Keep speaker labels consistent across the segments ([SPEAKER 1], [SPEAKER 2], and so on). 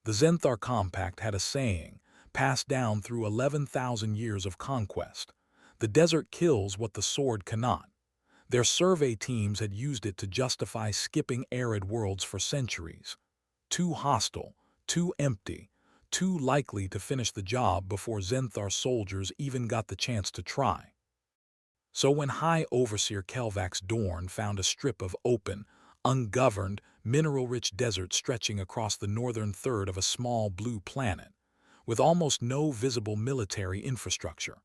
[SPEAKER 1] The Zenthar Compact had a saying, passed down through 11,000 years of conquest. The desert kills what the sword cannot. Their survey teams had used it to justify skipping arid worlds for centuries. Too hostile, too empty, too likely to finish the job before Zenthar soldiers even got the chance to try. So when High Overseer Kelvax Dorn found a strip of open, ungoverned, mineral-rich desert stretching across the northern third of a small blue planet, with almost no visible military infrastructure,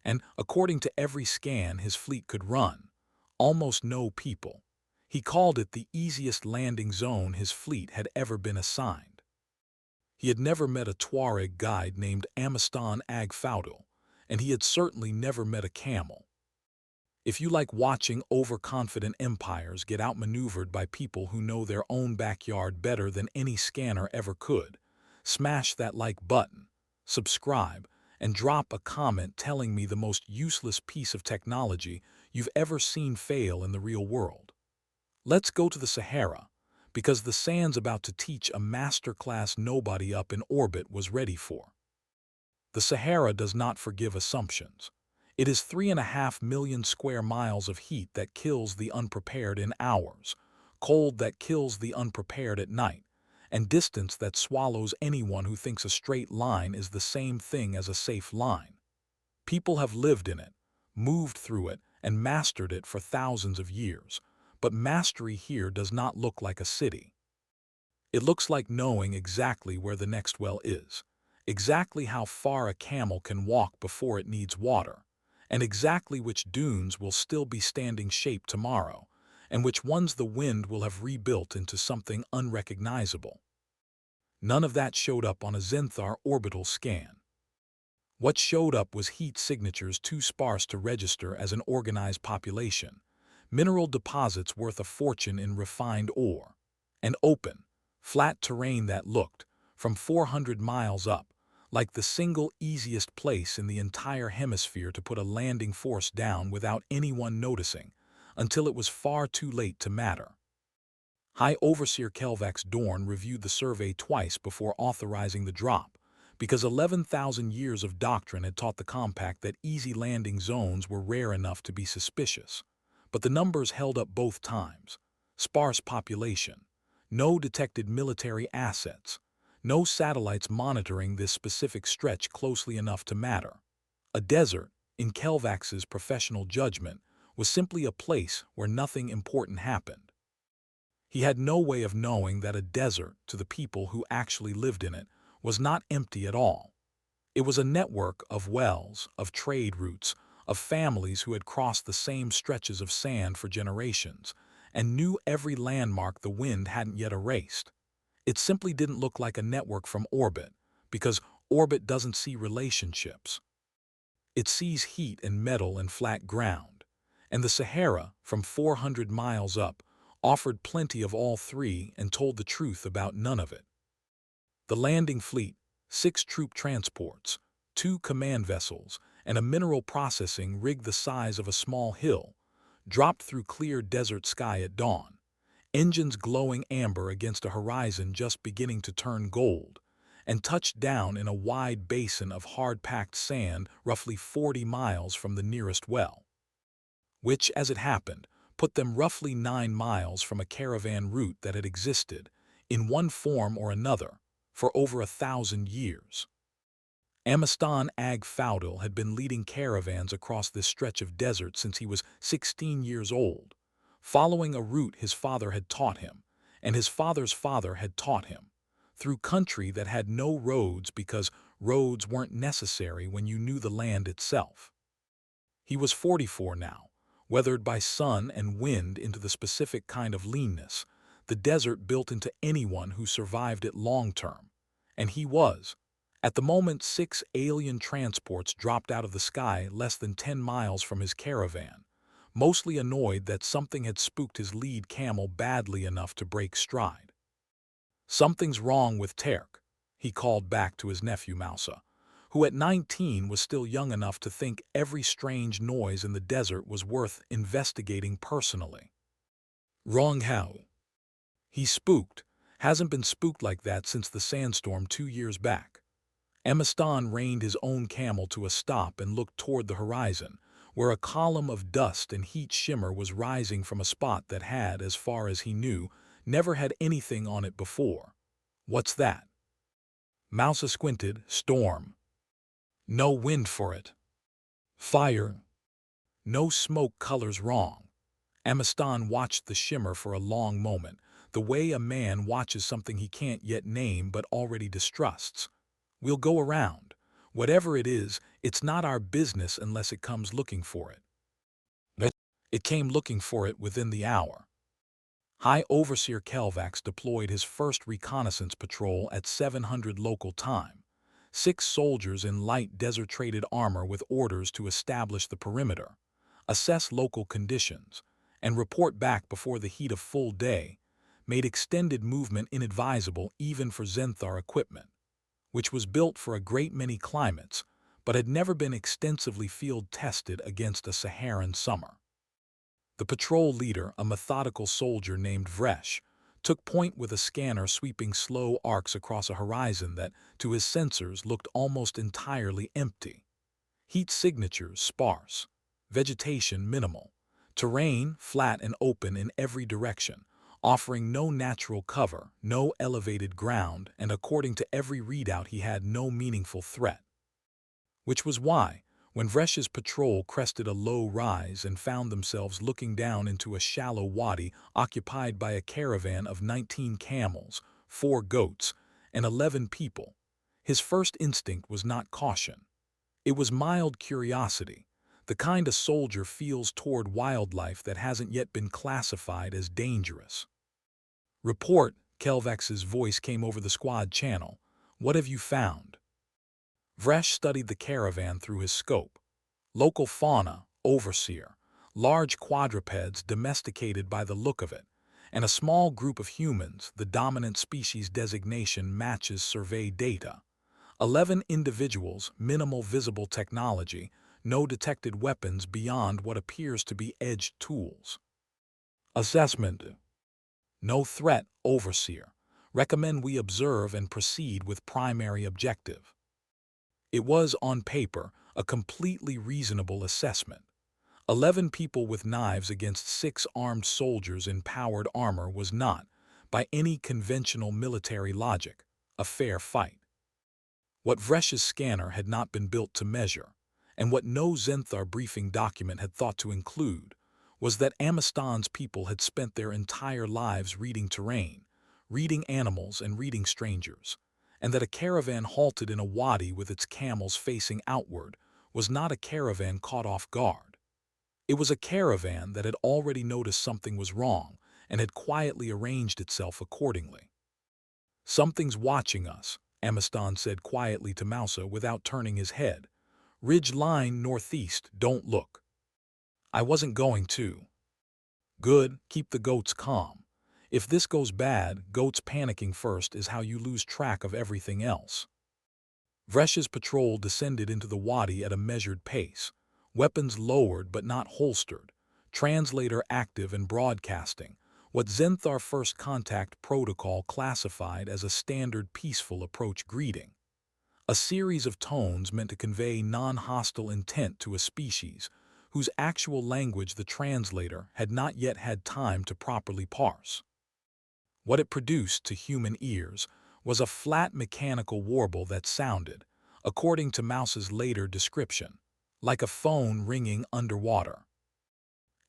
[SPEAKER 1] and, according to every scan his fleet could run, almost no people, he called it the easiest landing zone his fleet had ever been assigned. He had never met a Tuareg guide named Amistan Ag Faudal, and he had certainly never met a camel. If you like watching overconfident empires get outmaneuvered by people who know their own backyard better than any scanner ever could, smash that like button, subscribe, and drop a comment telling me the most useless piece of technology you've ever seen fail in the real world. Let's go to the Sahara, because the sand's about to teach a masterclass nobody up in orbit was ready for. The Sahara does not forgive assumptions. It is 3.5 million square miles of heat that kills the unprepared in hours, cold that kills the unprepared at night, and distance that swallows anyone who thinks a straight line is the same thing as a safe line. People have lived in it, moved through it, and mastered it for thousands of years, but mastery here does not look like a city. It looks like knowing exactly where the next well is, exactly how far a camel can walk before it needs water, and exactly which dunes will still be standing shape tomorrow, and which ones the wind will have rebuilt into something unrecognizable. None of that showed up on a Zenthar orbital scan. What showed up was heat signatures too sparse to register as an organized population, mineral deposits worth a fortune in refined ore, and open, flat terrain that looked, from 400 miles up, like the single easiest place in the entire hemisphere to put a landing force down without anyone noticing, until it was far too late to matter. High Overseer Kelvax Dorn reviewed the survey twice before authorizing the drop, because 11,000 years of doctrine had taught the compact that easy landing zones were rare enough to be suspicious. But the numbers held up both times. Sparse population, no detected military assets, no satellites monitoring this specific stretch closely enough to matter. A desert, in Kelvax's professional judgment, was simply a place where nothing important happened. He had no way of knowing that a desert, to the people who actually lived in it, was not empty at all. It was a network of wells, of trade routes, of families who had crossed the same stretches of sand for generations, and knew every landmark the wind hadn't yet erased. It simply didn't look like a network from orbit, because orbit doesn't see relationships. It sees heat and metal and flat ground, and the Sahara, from 400 miles up, offered plenty of all three and told the truth about none of it. The landing fleet, 6 troop transports, 2 command vessels, and a mineral processing rig the size of a small hill, dropped through clear desert sky at dawn, engines glowing amber against a horizon just beginning to turn gold, and touched down in a wide basin of hard-packed sand roughly 40 miles from the nearest well, which, as it happened, put them roughly 9 miles from a caravan route that had existed, in one form or another, for over 1,000 years. Amistan Ag Faudal had been leading caravans across this stretch of desert since he was 16 years old, following a route his father had taught him, and his father's father had taught him, through country that had no roads because roads weren't necessary when you knew the land itself. He was 44 now, weathered by sun and wind into the specific kind of leanness the desert built into anyone who survived it long-term, and he was. At the moment, 6 alien transports dropped out of the sky less than 10 miles from his caravan, mostly annoyed that something had spooked his lead camel badly enough to break stride. "Something's wrong with Terk," he called back to his nephew Mousa, who at 19 was still young enough to think every strange noise in the desert was worth investigating personally. "Wrong how?" He spooked, Hasn't been spooked like that since the sandstorm 2 years back. Emistan reined his own camel to a stop and looked toward the horizon, where a column of dust and heat shimmer was rising from a spot that had, as far as he knew, never had anything on it before. What's that? Mousa squinted. Storm. No wind for it. Fire. No smoke. Colors wrong. Emistan watched the shimmer for a long moment, the way a man watches something he can't yet name but already distrusts. We'll go around. Whatever it is, it's not our business unless it comes looking for it. It came looking for it within the hour. High Overseer Kelvax deployed his first reconnaissance patrol at 700 local time. 6 soldiers in light desert-traded armor with orders to establish the perimeter, assess local conditions, and report back before the heat of full day, made extended movement inadvisable even for Zenthar equipment, which was built for a great many climates but had never been extensively field-tested against a Saharan summer. The patrol leader, a methodical soldier named Vresh, took point with a scanner sweeping slow arcs across a horizon that, to his sensors, looked almost entirely empty. Heat signatures sparse, vegetation minimal, terrain flat and open in every direction, offering no natural cover, no elevated ground, and according to every readout he had no meaningful threat. Which was why, when Vresh's patrol crested a low rise and found themselves looking down into a shallow wadi occupied by a caravan of 19 camels, 4 goats, and 11 people, his first instinct was not caution. It was mild curiosity, the kind a soldier feels toward wildlife that hasn't yet been classified as dangerous. Report, Kelvax's voice came over the squad channel. What have you found? Vresh studied the caravan through his scope. Local fauna, overseer, large quadrupeds domesticated by the look of it, and a small group of humans, the dominant species designation matches survey data. 11 individuals, minimal visible technology, no detected weapons beyond what appears to be edged tools. Assessment. No threat, overseer. Recommend we observe and proceed with primary objective. It was, on paper, a completely reasonable assessment. 11 people with knives against 6 armed soldiers in powered armor was not, by any conventional military logic, a fair fight. What Vresh's scanner had not been built to measure, and what no Zenthar briefing document had thought to include, was that Amistan's people had spent their entire lives reading terrain, reading animals and reading strangers, and that a caravan halted in a wadi with its camels facing outward was not a caravan caught off guard. It was a caravan that had already noticed something was wrong and had quietly arranged itself accordingly. Something's watching us, Amistan said quietly to Mousa without turning his head. Ridge line northeast, don't look. I wasn't going to. Good, keep the goats calm. If this goes bad, goats panicking first is how you lose track of everything else. Vresh's patrol descended into the wadi at a measured pace, weapons lowered but not holstered, translator active and broadcasting, what Zenthar First Contact Protocol classified as a standard peaceful approach greeting. A series of tones meant to convey non-hostile intent to a species whose actual language the translator had not yet had time to properly parse. What it produced to human ears was a flat mechanical warble that sounded, according to Mouse's later description, like a phone ringing underwater.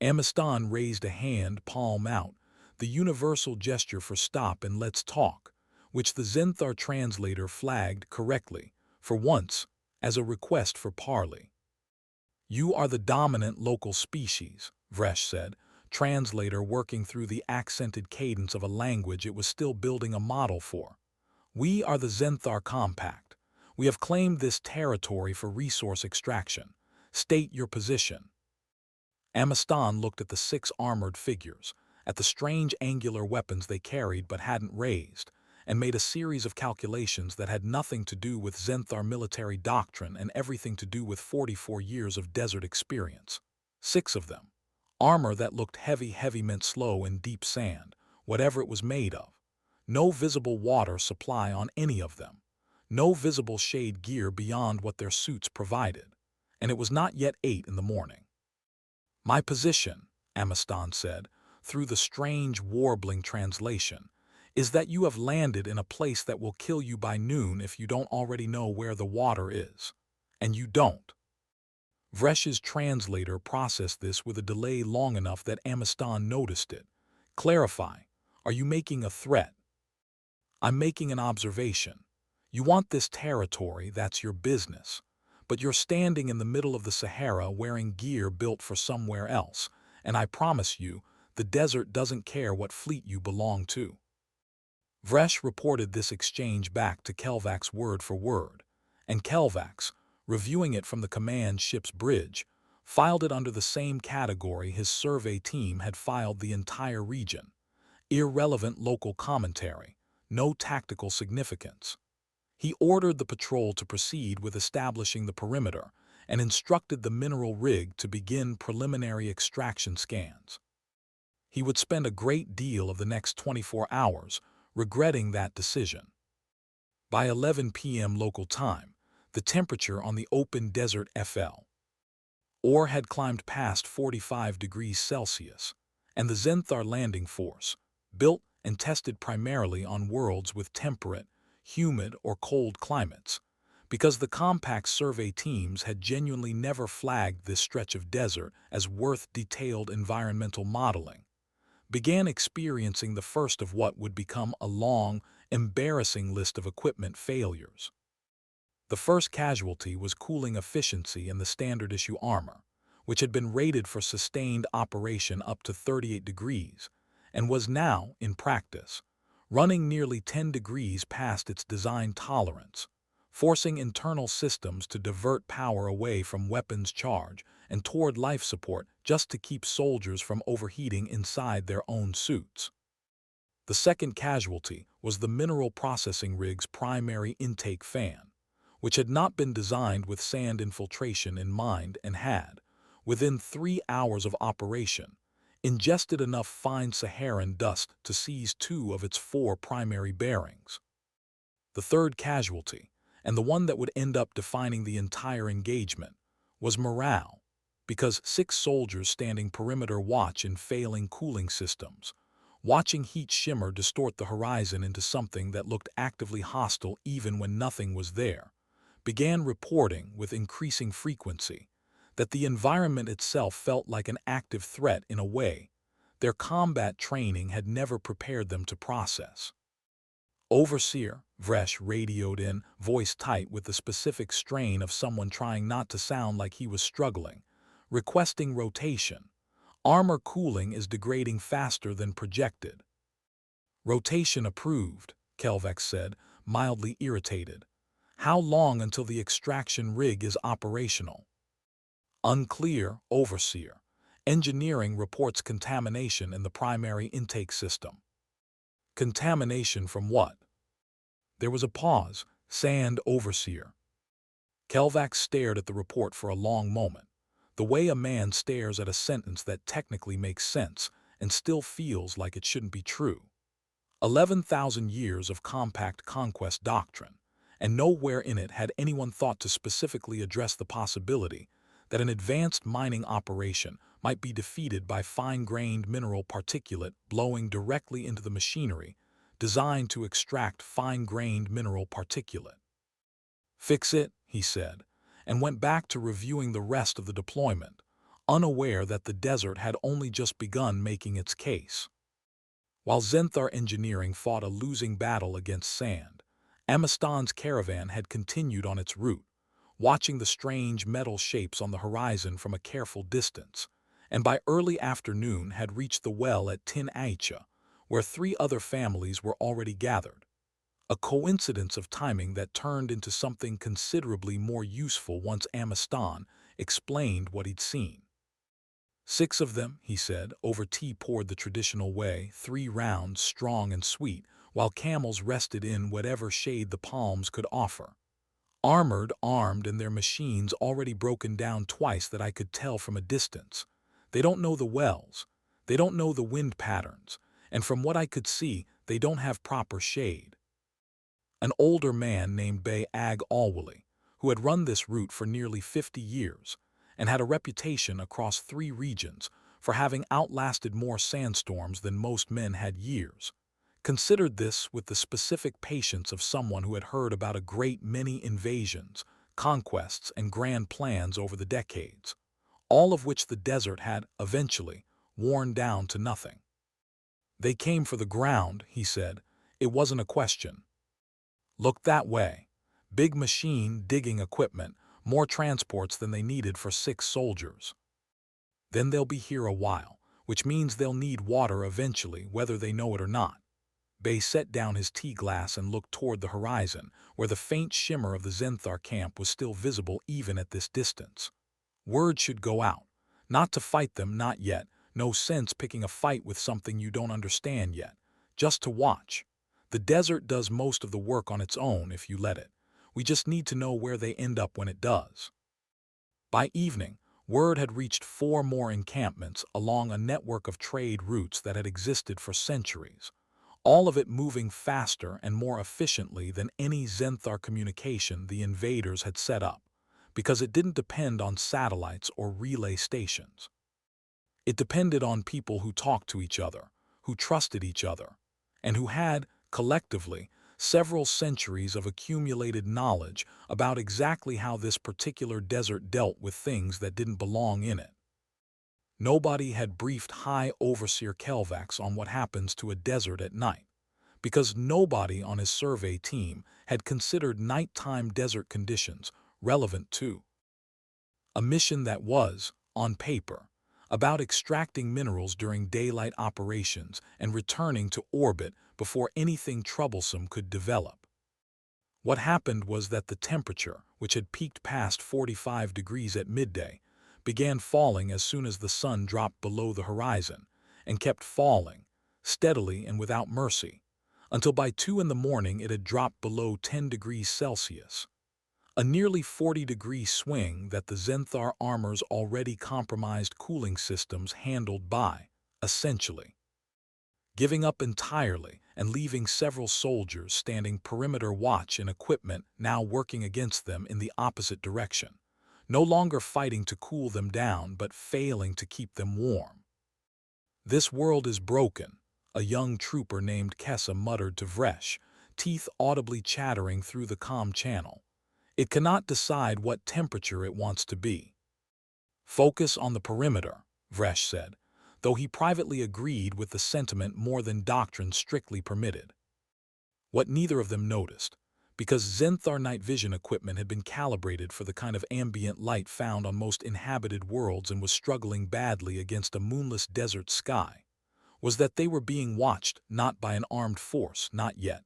[SPEAKER 1] Amistan raised a hand, palm out, the universal gesture for stop and let's talk, which the Zenthar translator flagged correctly, for once, as a request for parley. You are the dominant local species, Vresh said, translator working through the accented cadence of a language it was still building a model for. We are the Zenthar Compact. We have claimed this territory for resource extraction. State your position. Amistan looked at the 6 armored figures, at the strange angular weapons they carried but hadn't raised, and made a series of calculations that had nothing to do with Zenthar military doctrine and everything to do with 44 years of desert experience. 6 of them. Armor that looked heavy meant slow in deep sand, whatever it was made of. No visible water supply on any of them. No visible shade gear beyond what their suits provided. And it was not yet 8 in the morning. "My position," Amiston said, through the strange, warbling translation, "is that you have landed in a place that will kill you by noon if you don't already know where the water is. And you don't." Vresh's translator processed this with a delay long enough that Amiston noticed it. "Clarify. Are you making a threat?" "I'm making an observation. You want this territory, that's your business. But you're standing in the middle of the Sahara wearing gear built for somewhere else, and I promise you, the desert doesn't care what fleet you belong to." Vresh reported this exchange back to Kelvax word for word, and Kelvax, reviewing it from the command ship's bridge, filed it under the same category his survey team had filed the entire region: irrelevant local commentary, no tactical significance. He ordered the patrol to proceed with establishing the perimeter and instructed the mineral rig to begin preliminary extraction scans. He would spend a great deal of the next 24 hours regretting that decision. By 11 p.m. local time, the temperature on the open desert FL or had climbed past 45 degrees Celsius, and the Zenthar landing force, built and tested primarily on worlds with temperate, humid, or cold climates, because the compact survey teams had genuinely never flagged this stretch of desert as worth detailed environmental modeling, began experiencing the first of what would become a long, embarrassing list of equipment failures. The first casualty was cooling efficiency in the standard issue armor, which had been rated for sustained operation up to 38 degrees, and was now, in practice, running nearly 10 degrees past its design tolerance, forcing internal systems to divert power away from weapons charge and toward life support just to keep soldiers from overheating inside their own suits. The second casualty was the mineral processing rig's primary intake fan, which had not been designed with sand infiltration in mind and had, within 3 hours of operation, ingested enough fine Saharan dust to seize 2 of its 4 primary bearings. The third casualty, and the one that would end up defining the entire engagement, was morale, because 6 soldiers standing perimeter watch in failing cooling systems, watching heat shimmer distort the horizon into something that looked actively hostile even when nothing was there, began reporting with increasing frequency that the environment itself felt like an active threat in a way their combat training had never prepared them to process. "Overseer," Vresh radioed in, voice tight with the specific strain of someone trying not to sound like he was struggling, "requesting rotation. Armor cooling is degrading faster than projected." "Rotation approved," Kelvax said, mildly irritated. "How long until the extraction rig is operational?" "Unclear, Overseer. Engineering reports contamination in the primary intake system." "Contamination from what?" There was a pause. "Sand, Overseer." Kelvax stared at the report for a long moment, the way a man stares at a sentence that technically makes sense and still feels like it shouldn't be true. 11,000 years of compact conquest doctrine, and nowhere in it had anyone thought to specifically address the possibility that an advanced mining operation might be defeated by fine-grained mineral particulate blowing directly into the machinery designed to extract fine-grained mineral particulate. "Fix it," he said, and went back to reviewing the rest of the deployment, unaware that the desert had only just begun making its case. While Zenthar engineering fought a losing battle against sand, Amiston's caravan had continued on its route, watching the strange metal shapes on the horizon from a careful distance, and by early afternoon had reached the well at Tin Aicha, where 3 other families were already gathered. A coincidence of timing that turned into something considerably more useful once Amiston explained what he'd seen. 6 of them, he said, over tea poured the traditional way, 3 rounds, strong and sweet, while camels rested in whatever shade the palms could offer. Armored, armed, and their machines already broken down twice that I could tell from a distance. They don't know the wells. They don't know the wind patterns. And from what I could see, they don't have proper shade. An older man named Bay Ag Alwali, who had run this route for nearly 50 years and had a reputation across 3 regions for having outlasted more sandstorms than most men had years, considered this with the specific patience of someone who had heard about a great many invasions, conquests, and grand plans over the decades, all of which the desert had, eventually, worn down to nothing. They came for the ground, he said. It wasn't a question. Look that way. Big machine, digging equipment, more transports than they needed for 6 soldiers. Then they'll be here a while, which means they'll need water eventually, whether they know it or not. Bay set down his tea glass and looked toward the horizon, where the faint shimmer of the Zenthar camp was still visible even at this distance. Word should go out. Not to fight them, not yet. No sense picking a fight with something you don't understand yet. Just to watch. The desert does most of the work on its own if you let it. We just need to know where they end up when it does. By evening, word had reached 4 more encampments along a network of trade routes that had existed for centuries, all of it moving faster and more efficiently than any Zenthar communication the invaders had set up, because it didn't depend on satellites or relay stations. It depended on people who talked to each other, who trusted each other, and who had, collectively, several centuries of accumulated knowledge about exactly how this particular desert dealt with things that didn't belong in it. Nobody had briefed High Overseer Kelvax on what happens to a desert at night, because nobody on his survey team had considered nighttime desert conditions relevant to a mission that was, on paper, about extracting minerals during daylight operations and returning to orbit before anything troublesome could develop. What happened was that the temperature, which had peaked past 45 degrees at midday, began falling as soon as the sun dropped below the horizon, and kept falling, steadily and without mercy, until by 2 in the morning it had dropped below 10 degrees Celsius. A nearly 40-degree swing that the Zenthar armor's already compromised cooling systems handled by, essentially, giving up entirely and leaving several soldiers standing perimeter watch in equipment now working against them in the opposite direction, no longer fighting to cool them down but failing to keep them warm. "This world is broken," a young trooper named Kessa muttered to Vresh, teeth audibly chattering through the comm channel. "It cannot decide what temperature it wants to be." "Focus on the perimeter," Vresh said, though he privately agreed with the sentiment more than doctrine strictly permitted. What neither of them noticed, because Zenthar night vision equipment had been calibrated for the kind of ambient light found on most inhabited worlds and was struggling badly against a moonless desert sky, was that they were being watched not by an armed force, not yet,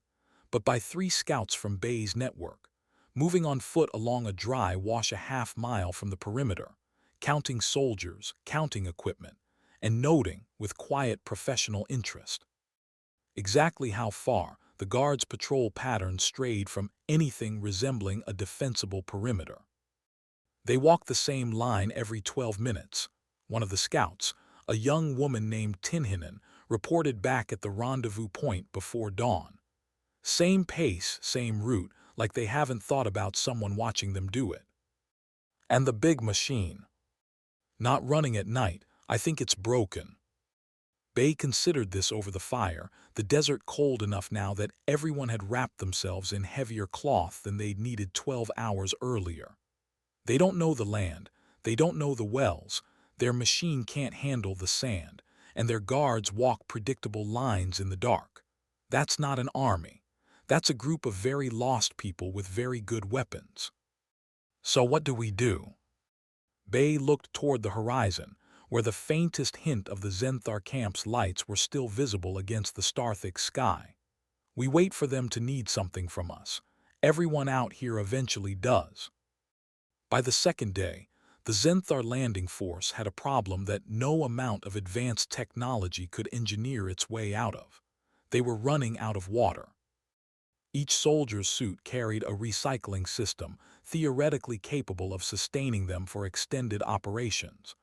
[SPEAKER 1] but by 3 scouts from Bay's network, moving on foot along a dry wash a half-mile from the perimeter, counting soldiers, counting equipment, and noting, with quiet professional interest, exactly how far the guards' patrol pattern strayed from anything resembling a defensible perimeter. They walked the same line every 12 minutes. One of the scouts, a young woman named Tinhinen, reported back at the rendezvous point before dawn. Same pace, same route, like they haven't thought about someone watching them do it. "And the big machine. Not running at night. I think it's broken." Bay considered this over the fire, the desert cold enough now that everyone had wrapped themselves in heavier cloth than they'd needed 12 hours earlier. They don't know the land, they don't know the wells, their machine can't handle the sand, and their guards walk predictable lines in the dark. That's not an army. That's a group of very lost people with very good weapons. "So what do we do?" Bay looked toward the horizon, where the faintest hint of the Zenthar camp's lights were still visible against the star-thick sky. "We wait for them to need something from us. Everyone out here eventually does." By the second day, the Zenthar landing force had a problem that no amount of advanced technology could engineer its way out of. They were running out of water. Each soldier's suit carried a recycling system, theoretically capable of sustaining them for extended operations.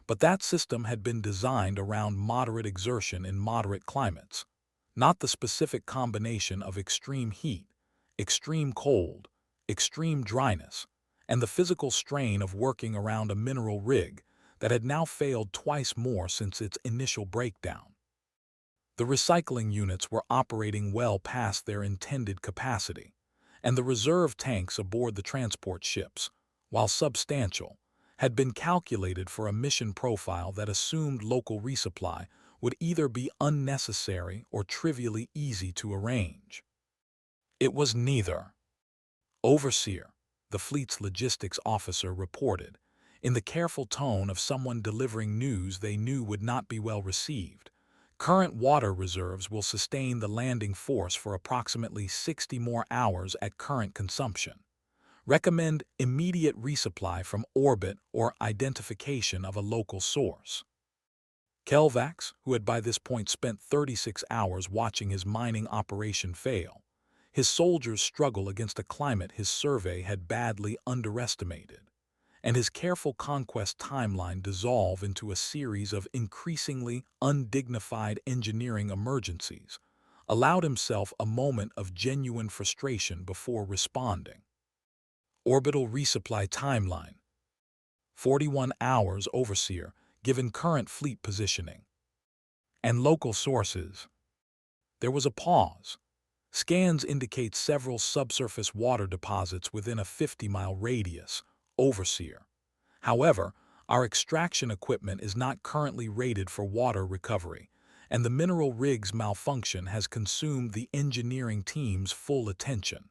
[SPEAKER 1] But that system had been designed around moderate exertion in moderate climates. not the specific combination of extreme heat, extreme cold, extreme dryness, and the physical strain of working around a mineral rig that had now failed twice more since its initial breakdown. The recycling units were operating well past their intended capacity, and the reserve tanks aboard the transport ships, while substantial, had been calculated for a mission profile that assumed local resupply would either be unnecessary or trivially easy to arrange. It was neither. Overseer, the fleet's logistics officer, reported, in the careful tone of someone delivering news they knew would not be well received. Current water reserves will sustain the landing force for approximately 60 more hours at current consumption. Recommend immediate resupply from orbit or identification of a local source. Kelvax, who had by this point spent 36 hours watching his mining operation fail, his soldiers struggle against a climate his survey had badly underestimated, and his careful conquest timeline dissolve into a series of increasingly undignified engineering emergencies, allowed himself a moment of genuine frustration before responding. Orbital resupply timeline. 41 hours, Overseer, given current fleet positioning. And local sources. There was a pause. Scans indicate several subsurface water deposits within a 50-mile radius, Overseer. However, our extraction equipment is not currently rated for water recovery, and the mineral rig's malfunction has consumed the engineering team's full attention.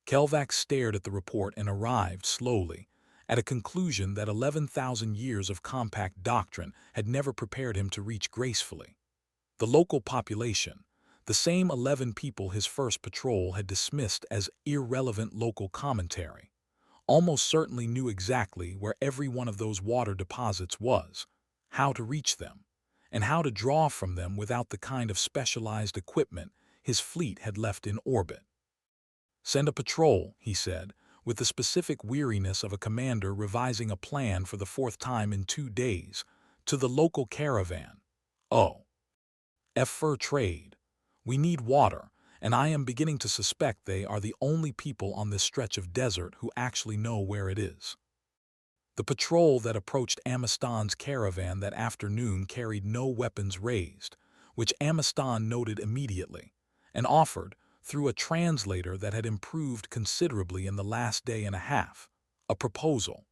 [SPEAKER 1] Kelvax stared at the report and arrived, slowly, at a conclusion that 11,000 years of compact doctrine had never prepared him to reach gracefully. The local population, the same 11 people his first patrol had dismissed as irrelevant local commentary, almost certainly knew exactly where every one of those water deposits was, how to reach them, and how to draw from them without the kind of specialized equipment his fleet had left in orbit. "Send a patrol," he said, with the specific weariness of a commander revising a plan for the fourth time in 2 days, to the local caravan. "Oh. Fur trade. We need water, and I am beginning to suspect they are the only people on this stretch of desert who actually know where it is." The patrol that approached Amiston's caravan that afternoon carried no weapons raised, which Amiston noted immediately, and offered, through a translator that had improved considerably in the last day and a half, a proposal: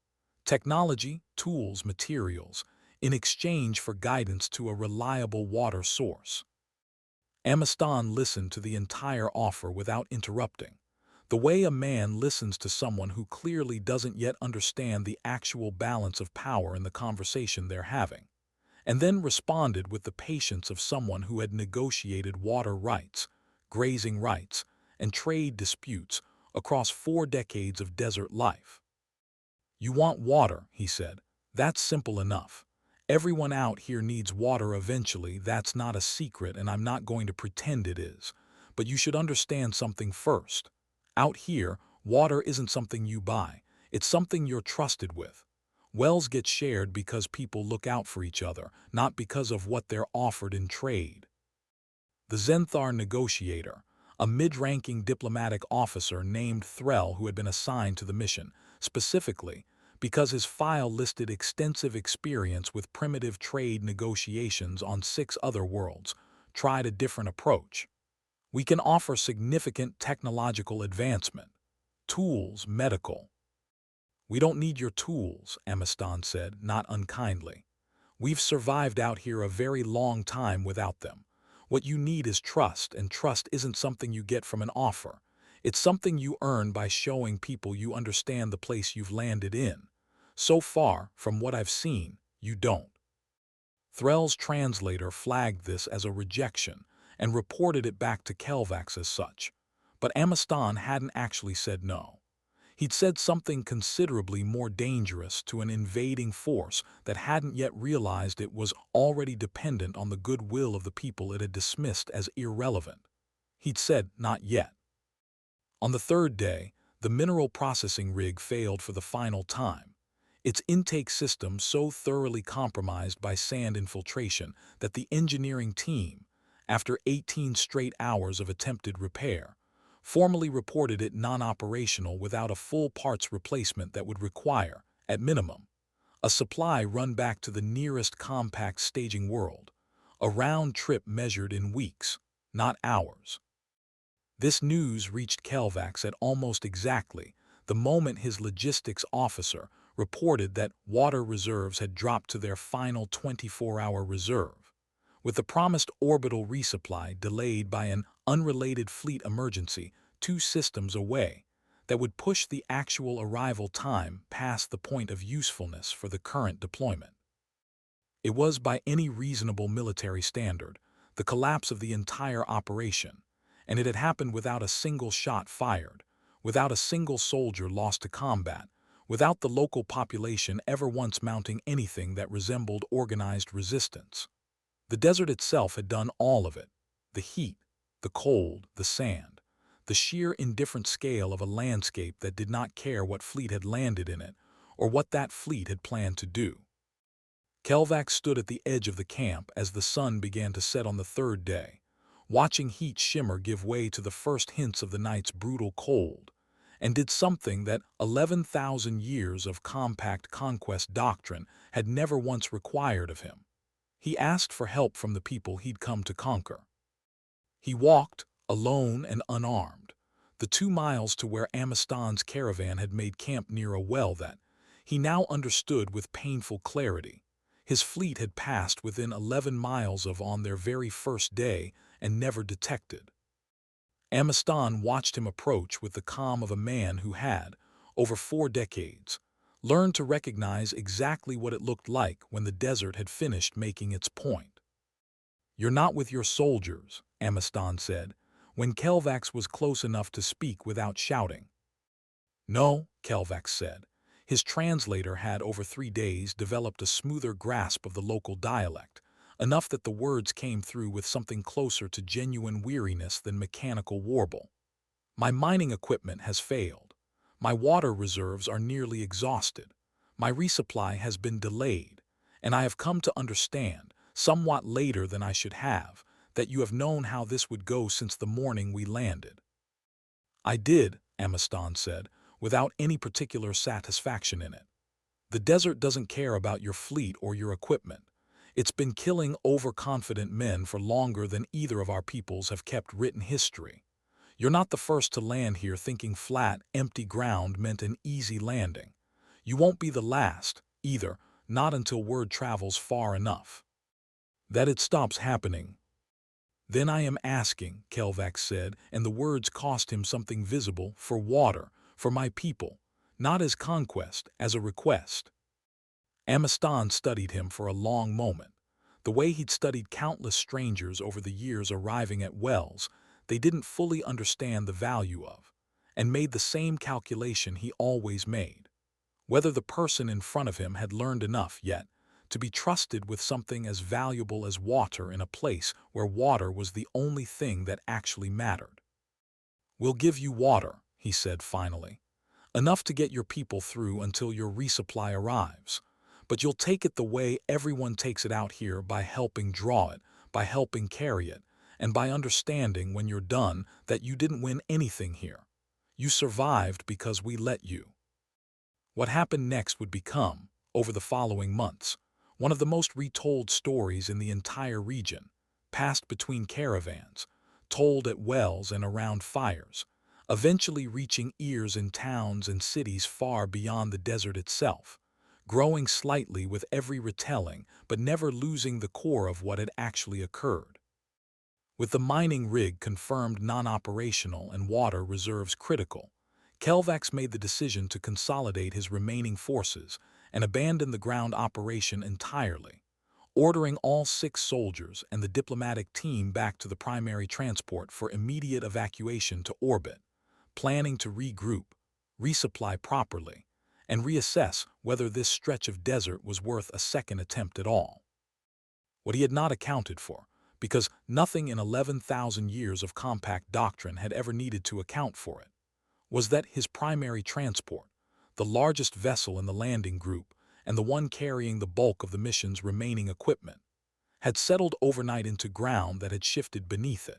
[SPEAKER 1] technology, tools, materials, in exchange for guidance to a reliable water source. Amiston listened to the entire offer without interrupting, the way a man listens to someone who clearly doesn't yet understand the actual balance of power in the conversation they're having, and then responded with the patience of someone who had negotiated water rights, grazing rights, and trade disputes across 4 decades of desert life. "You want water," he said. "That's simple enough. Everyone out here needs water eventually, that's not a secret, and I'm not going to pretend it is. But you should understand something first. Out here, water isn't something you buy, it's something you're trusted with. Wells get shared because people look out for each other, not because of what they're offered in trade." The Zenthar negotiator, a mid-ranking diplomatic officer named Threll who had been assigned to the mission, specifically because his file listed extensive experience with primitive trade negotiations on 6 other worlds, tried a different approach. "We can offer significant technological advancement. Tools, medical." "We don't need your tools," Amiston said, not unkindly. "We've survived out here a very long time without them. What you need is trust, and trust isn't something you get from an offer. It's something you earn by showing people you understand the place you've landed in. So far, from what I've seen, you don't." Threll's translator flagged this as a rejection and reported it back to Kelvax as such. But Amiston hadn't actually said no. He'd said something considerably more dangerous to an invading force that hadn't yet realized it was already dependent on the goodwill of the people it had dismissed as irrelevant. He'd said, "Not yet." On the 3rd day, the mineral processing rig failed for the final time, its intake system so thoroughly compromised by sand infiltration that the engineering team, after 18 straight hours of attempted repair, formally reported it non-operational without a full parts replacement that would require, at minimum, a supply run back to the nearest compact staging world, a round trip measured in weeks, not hours. This news reached Kelvax at almost exactly the moment his logistics officer reported that water reserves had dropped to their final 24-hour reserve, with the promised orbital resupply delayed by an unrelated fleet emergency 2 systems away that would push the actual arrival time past the point of usefulness for the current deployment. It was, by any reasonable military standard, the collapse of the entire operation, and it had happened without a single shot fired, without a single soldier lost to combat, without the local population ever once mounting anything that resembled organized resistance. The desert itself had done all of it: the heat, the cold, the sand, the sheer indifferent scale of a landscape that did not care what fleet had landed in it or what that fleet had planned to do. Kelvax stood at the edge of the camp as the sun began to set on the third day, watching heat shimmer give way to the first hints of the night's brutal cold, and did something that 11,000 years of compact conquest doctrine had never once required of him. He asked for help from the people he'd come to conquer. He walked, alone and unarmed, the 2 miles to where Amiston's caravan had made camp near a well that, he now understood with painful clarity, his fleet had passed within 11 miles of on their very first day and never detected. Amiston watched him approach with the calm of a man who had, over 4 decades, learned to recognize exactly what it looked like when the desert had finished making its point. "You're not with your soldiers," Amiston said, when Kelvax was close enough to speak without shouting. "No," Kelvax said. His translator had, over 3 days, developed a smoother grasp of the local dialect, enough that the words came through with something closer to genuine weariness than mechanical warble. "My mining equipment has failed. My water reserves are nearly exhausted. My resupply has been delayed, and I have come to understand, somewhat later than I should have, that you have known how this would go since the morning we landed." "I did," Amiston said, without any particular satisfaction in it. "The desert doesn't care about your fleet or your equipment. It's been killing overconfident men for longer than either of our peoples have kept written history. You're not the first to land here thinking flat, empty ground meant an easy landing. You won't be the last, either, not until word travels far enough that it stops happening." "Then I am asking," Kelvax said, and the words cost him something visible, "for water, for my people, not as conquest, as a request." Amiston studied him for a long moment, the way he'd studied countless strangers over the years arriving at wells they didn't fully understand the value of, and made the same calculation he always made: whether the person in front of him had learned enough yet to be trusted with something as valuable as water in a place where water was the only thing that actually mattered. "We'll give you water," he said finally, "enough to get your people through until your resupply arrives. But you'll take it the way everyone takes it out here, by helping draw it, by helping carry it, and by understanding when you're done that you didn't win anything here. You survived because we let you." What happened next would become, over the following months, one of the most retold stories in the entire region, passed between caravans, told at wells and around fires, eventually reaching ears in towns and cities far beyond the desert itself, growing slightly with every retelling but never losing the core of what had actually occurred. With the mining rig confirmed non-operational and water reserves critical, Kelvax made the decision to consolidate his remaining forces and abandon the ground operation entirely, ordering all 6 soldiers and the diplomatic team back to the primary transport for immediate evacuation to orbit, planning to regroup, resupply properly, and reassess whether this stretch of desert was worth a second attempt at all. What he had not accounted for, because nothing in 11,000 years of compact doctrine had ever needed to account for it, was that his primary transport, the largest vessel in the landing group and the one carrying the bulk of the mission's remaining equipment, had settled overnight into ground that had shifted beneath it,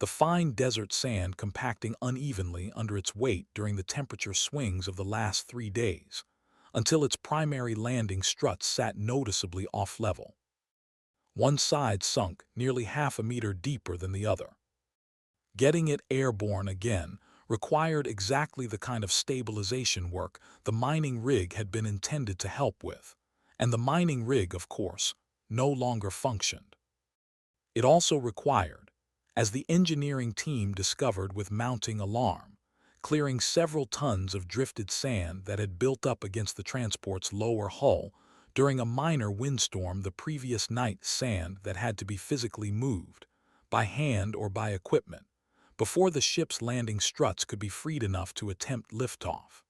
[SPEAKER 1] the fine desert sand compacting unevenly under its weight during the temperature swings of the last 3 days, until its primary landing struts sat noticeably off-level. One side sunk nearly half a meter deeper than the other. Getting it airborne again required exactly the kind of stabilization work the mining rig had been intended to help with, and the mining rig, of course, no longer functioned. It also required, as the engineering team discovered with mounting alarm, clearing several tons of drifted sand that had built up against the transport's lower hull during a minor windstorm the previous night, sand that had to be physically moved, by hand or by equipment, before the ship's landing struts could be freed enough to attempt liftoff.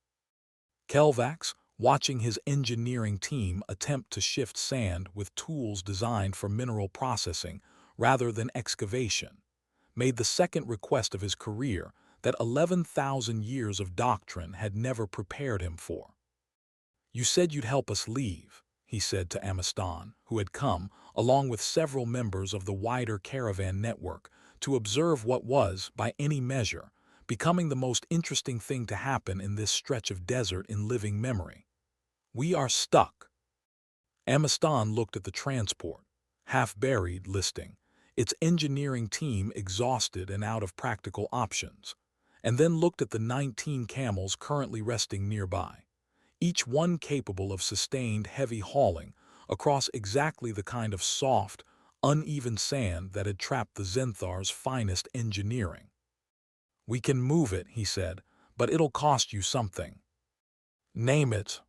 [SPEAKER 1] Kelvax, watching his engineering team attempt to shift sand with tools designed for mineral processing rather than excavation, made the second request of his career that 11,000 years of doctrine had never prepared him for. "You said you'd help us leave," he said to Amiston, who had come, along with several members of the wider caravan network, to observe what was, by any measure, becoming the most interesting thing to happen in this stretch of desert in living memory. "We are stuck." Amiston looked at the transport, half-buried, listing, its engineering team exhausted and out of practical options, and then looked at the 19 camels currently resting nearby, each one capable of sustained heavy hauling across exactly the kind of soft, uneven sand that had trapped the Zenthar's finest engineering. "We can move it," he said, "but it'll cost you something." "Name it."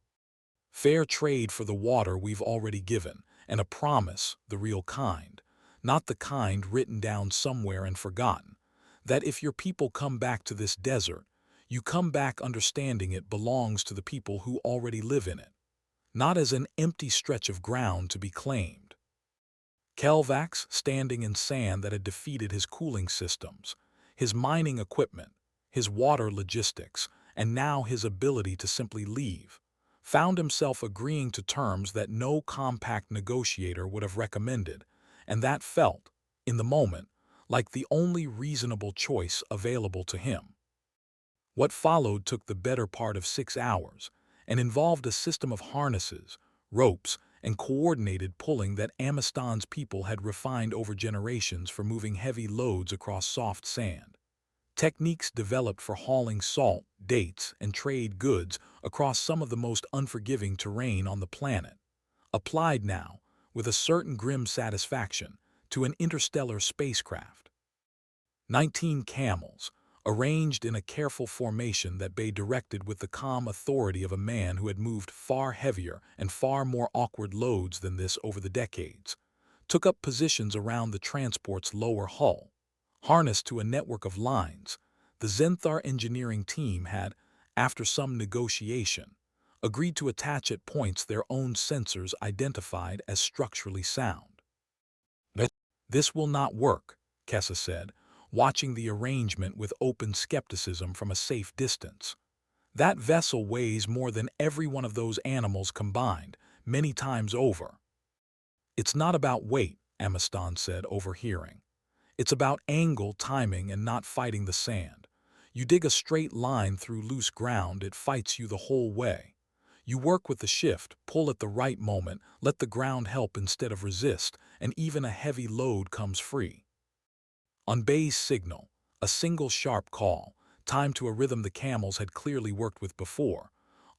[SPEAKER 1] "Fair trade for the water we've already given, and a promise, the real kind, not the kind written down somewhere and forgotten, that if your people come back to this desert, you come back understanding it belongs to the people who already live in it, not as an empty stretch of ground to be claimed." Kelvax, standing in sand that had defeated his cooling systems, his mining equipment, his water logistics, and now his ability to simply leave, found himself agreeing to terms that no compact negotiator would have recommended, and that felt, in the moment, like the only reasonable choice available to him. What followed took the better part of 6 hours and involved a system of harnesses, ropes, and coordinated pulling that Amiston's people had refined over generations for moving heavy loads across soft sand. Techniques developed for hauling salt, dates, and trade goods across some of the most unforgiving terrain on the planet, applied now, with a certain grim satisfaction, to an interstellar spacecraft. 19 camels, arranged in a careful formation that Bay directed with the calm authority of a man who had moved far heavier and far more awkward loads than this over the decades, took up positions around the transport's lower hull. Harnessed to a network of lines, the Zenthar engineering team had, after some negotiation, agreed to attach at points their own sensors identified as structurally sound. "This will not work," Kessa said, watching the arrangement with open skepticism from a safe distance. "That vessel weighs more than every one of those animals combined, many times over." "It's not about weight," Amiston said, overhearing. "It's about angle, timing, and not fighting the sand. You dig a straight line through loose ground, it fights you the whole way. You work with the shift, pull at the right moment, let the ground help instead of resist, and even a heavy load comes free." On Bay's signal, a single sharp call, timed to a rhythm the camels had clearly worked with before,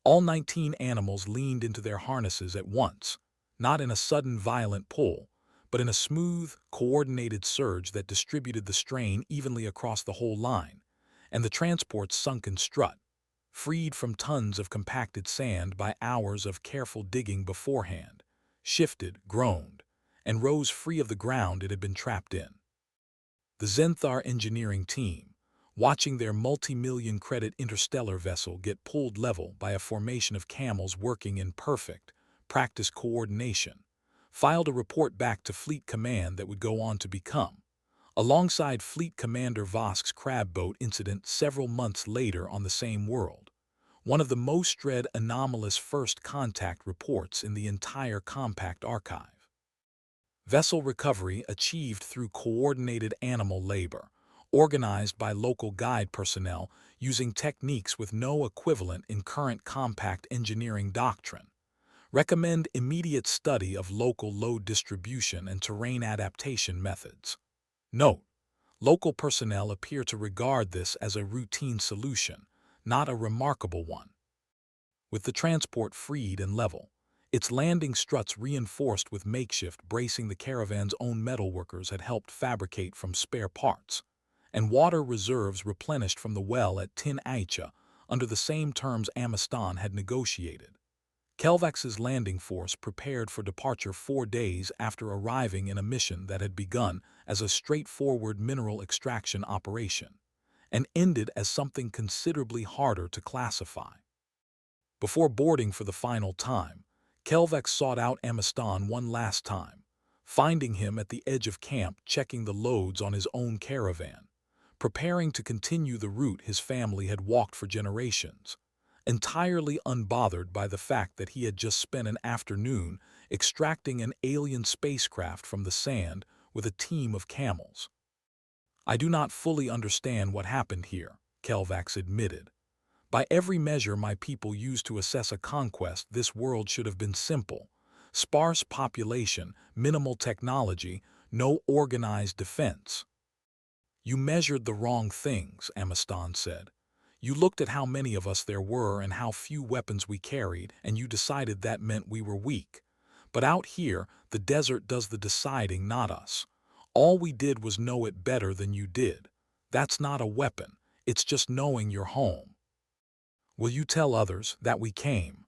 [SPEAKER 1] all 19 animals leaned into their harnesses at once, not in a sudden violent pull, but in a smooth, coordinated surge that distributed the strain evenly across the whole line, and the transport's sunken strut, freed from tons of compacted sand by hours of careful digging beforehand, shifted, groaned, and rose free of the ground it had been trapped in. The Zenthar engineering team, watching their multi-million credit interstellar vessel get pulled level by a formation of camels working in perfect, practiced coordination, filed a report back to Fleet Command that would go on to become, alongside Fleet Commander Vosk's crab boat incident several months later on the same world, one of the most dread anomalous first contact reports in the entire compact archive. Vessel recovery achieved through coordinated animal labor, organized by local guide personnel using techniques with no equivalent in current compact engineering doctrine. Recommend immediate study of local load distribution and terrain adaptation methods. Note: local personnel appear to regard this as a routine solution, not a remarkable one. With the transport freed and level, its landing struts reinforced with makeshift bracing the caravan's own metalworkers had helped fabricate from spare parts, and water reserves replenished from the well at Tin Aicha under the same terms Amistan had negotiated. Kelvax's landing force prepared for departure 4 days after arriving in a mission that had begun as a straightforward mineral extraction operation and ended as something considerably harder to classify. Before boarding for the final time, Kelvax sought out Amistan one last time, finding him at the edge of camp checking the loads on his own caravan, preparing to continue the route his family had walked for generations, entirely unbothered by the fact that he had just spent an afternoon extracting an alien spacecraft from the sand with a team of camels. "I do not fully understand what happened here," Kelvax admitted. "By every measure my people used to assess a conquest, this world should have been simple. Sparse population, minimal technology, no organized defense." "You measured the wrong things," Amistan said. "You looked at how many of us there were and how few weapons we carried, and you decided that meant we were weak. But out here, the desert does the deciding, not us. All we did was know it better than you did. That's not a weapon. It's just knowing you're home. Will you tell others that we came?"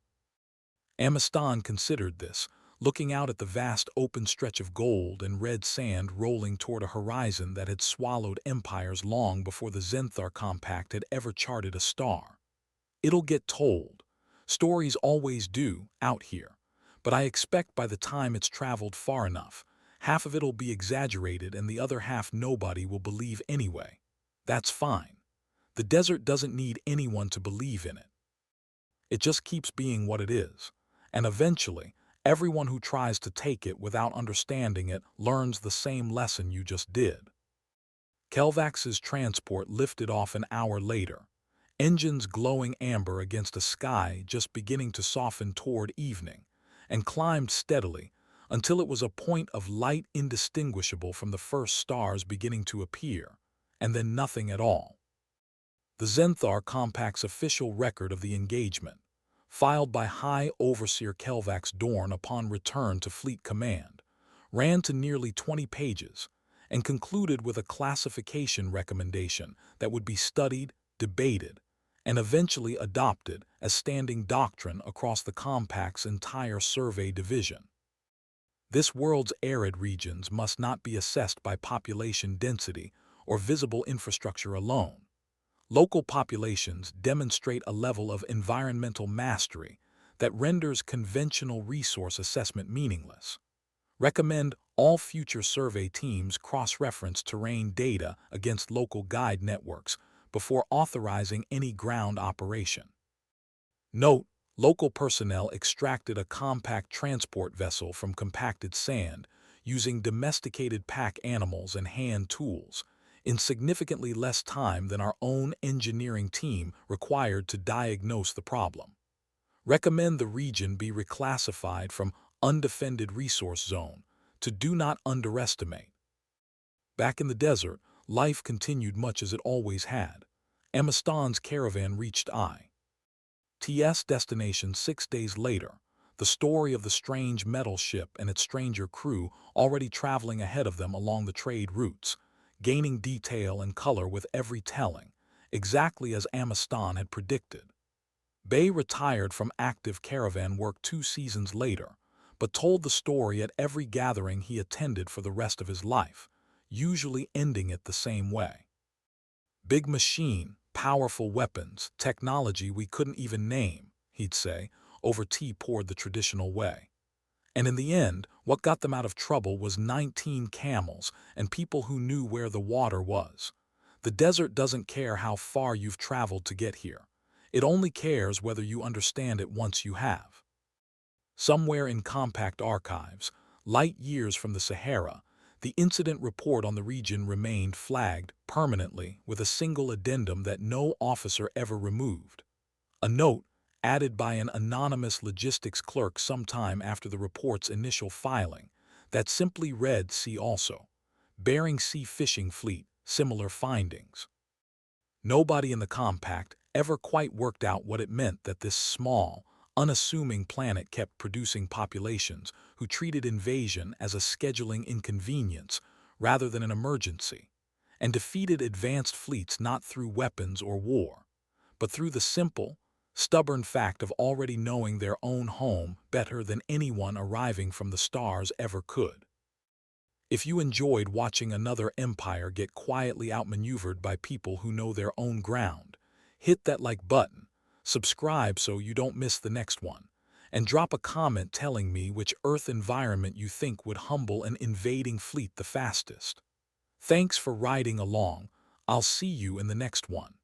[SPEAKER 1] Amistan considered this, looking out at the vast open stretch of gold and red sand rolling toward a horizon that had swallowed empires long before the Zenthar Compact had ever charted a star. "It'll get told. Stories always do, out here. But I expect by the time it's traveled far enough, half of it'll be exaggerated and the other half nobody will believe anyway. That's fine. The desert doesn't need anyone to believe in it. It just keeps being what it is. And eventually, everyone who tries to take it without understanding it learns the same lesson you just did." Kelvax's transport lifted off an hour later, engines glowing amber against a sky just beginning to soften toward evening, and climbed steadily until it was a point of light indistinguishable from the first stars beginning to appear, and then nothing at all. The Zenthar Compact's official record of the engagement, filed by High Overseer Kelvax Dorn upon return to Fleet Command, ran to nearly 20 pages and concluded with a classification recommendation that would be studied, debated, and eventually adopted as standing doctrine across the Compact's entire survey division. This world's arid regions must not be assessed by population density or visible infrastructure alone. Local populations demonstrate a level of environmental mastery that renders conventional resource assessment meaningless. Recommend all future survey teams cross-reference terrain data against local guide networks before authorizing any ground operation. Note: local personnel extracted a compact transport vessel from compacted sand using domesticated pack animals and hand tools in significantly less time than our own engineering team required to diagnose the problem. Recommend the region be reclassified from undefended resource zone to do not underestimate. Back in the desert, life continued much as it always had. Amistan's caravan reached I.T.'s destination 6 days later, the story of the strange metal ship and its stranger crew already traveling ahead of them along the trade routes, gaining detail and color with every telling, exactly as Amistan had predicted. Bay retired from active caravan work 2 seasons later, but told the story at every gathering he attended for the rest of his life, usually ending it the same way. "Big machine, powerful weapons, technology we couldn't even name," he'd say, over tea poured the traditional way. And in the end, what got them out of trouble was 19 camels and people who knew where the water was. The desert doesn't care how far you've traveled to get here. It only cares whether you understand it once you have. Somewhere in compact archives, Light years from the Sahara, the incident report on the region remained flagged permanently with a single addendum that no officer ever removed. A note, added by an anonymous logistics clerk sometime after the report's initial filing, that simply read "See also. Bering Sea Fishing Fleet, similar findings." Nobody in the compact ever quite worked out what it meant that this small, unassuming planet kept producing populations who treated invasion as a scheduling inconvenience rather than an emergency, and defeated advanced fleets not through weapons or war, but through the simple, stubborn fact of already knowing their own home better than anyone arriving from the stars ever could. If you enjoyed watching another empire get quietly outmaneuvered by people who know their own ground, hit that like button, subscribe so you don't miss the next one, and drop a comment telling me which Earth environment you think would humble an invading fleet the fastest. Thanks for riding along. I'll see you in the next one.